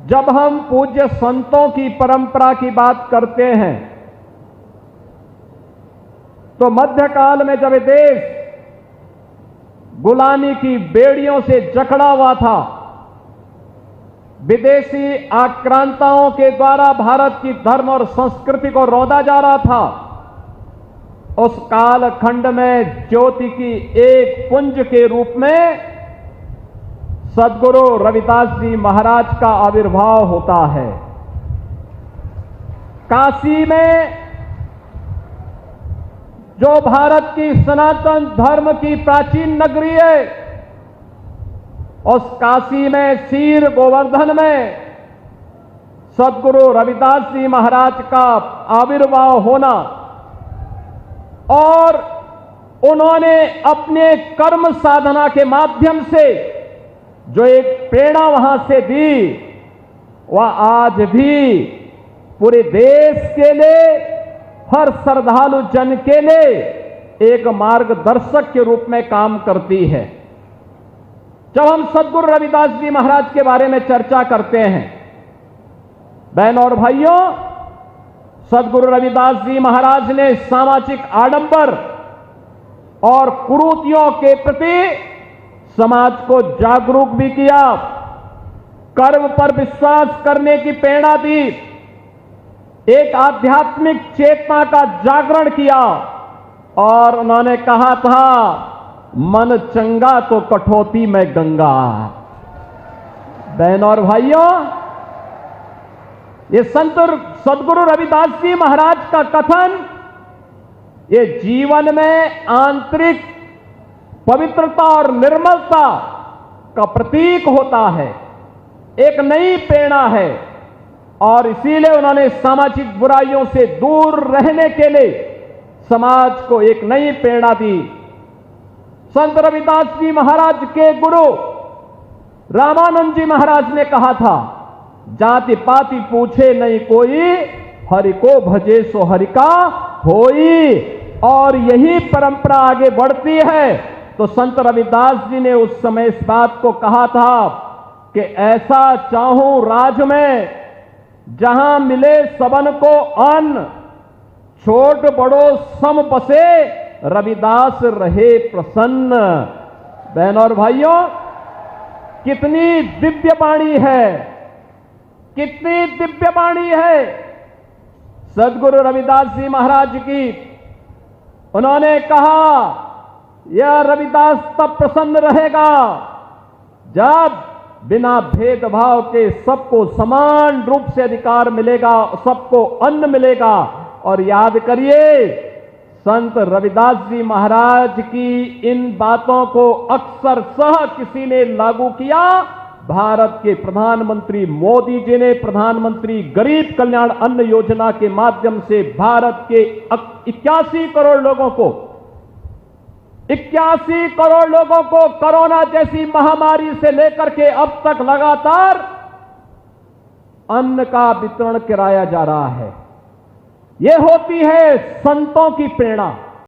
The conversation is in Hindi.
जब हम पूज्य संतों की परंपरा की बात करते हैं तो मध्यकाल में जब देश गुलामी की बेड़ियों से जकड़ा हुआ था, विदेशी आक्रांताओं के द्वारा भारत की धर्म और संस्कृति को रौंदा जा रहा था, उस कालखंड में ज्योति की एक पुंज के रूप में सद्गुरु रविदास जी महाराज का आविर्भाव होता है। काशी में जो भारत की सनातन धर्म की प्राचीन नगरी है, उस काशी में शीर गोवर्धन में सद्गुरु रविदास जी महाराज का आविर्भाव होना और उन्होंने अपने कर्म साधना के माध्यम से जो एक प्रेरणा वहां से दी, वह आज भी पूरे देश के लिए, हर श्रद्धालु जन के लिए एक मार्गदर्शक के रूप में काम करती है। जब हम सद्गुरु रविदास जी महाराज के बारे में चर्चा करते हैं, बहनों और भाइयों, सद्गुरु रविदास जी महाराज ने सामाजिक आडंबर और कुरीतियों के प्रति समाज को जागरूक भी किया, कर्म पर विश्वास करने की प्रेरणा दी, एक आध्यात्मिक चेतना का जागरण किया और उन्होंने कहा था, मन चंगा तो कठौती में गंगा। बहनों और भाइयों, ये सद्गुरु रविदास जी महाराज का कथन ये जीवन में आंतरिक पवित्रता और निर्मलता का प्रतीक होता है, एक नई प्रेरणा है और इसीलिए उन्होंने सामाजिक बुराइयों से दूर रहने के लिए समाज को एक नई प्रेरणा दी। संत रविदास जी महाराज के गुरु रामानंद जी महाराज ने कहा था, जाति पाति पूछे नहीं कोई, हरि को भजे सो हरि का होई। और यही परंपरा आगे बढ़ती है। तो संत रविदास जी ने उस समय इस बात को कहा था कि ऐसा चाहूं राज में जहां मिले सबन को अन्न, छोट बड़ो सम बसे, रविदास रहे प्रसन्न। बहनों और भाइयों, कितनी दिव्य वाणी है, कितनी दिव्य वाणी है सद्गुरु रविदास जी महाराज की। उन्होंने कहा, यह रविदास तब प्रसन्न रहेगा जब बिना भेदभाव के सबको समान रूप से अधिकार मिलेगा, सबको अन्न मिलेगा। और याद करिए, संत रविदास जी महाराज की इन बातों को अक्सर सह किसी ने लागू किया। भारत के प्रधानमंत्री मोदी जी ने प्रधानमंत्री गरीब कल्याण अन्न योजना के माध्यम से भारत के 81 करोड़ लोगों को 81 करोड़ लोगों को कोरोना जैसी महामारी से लेकर के अब तक लगातार अन्न का वितरण कराया जा रहा है। यह होती है संतों की प्रेरणा।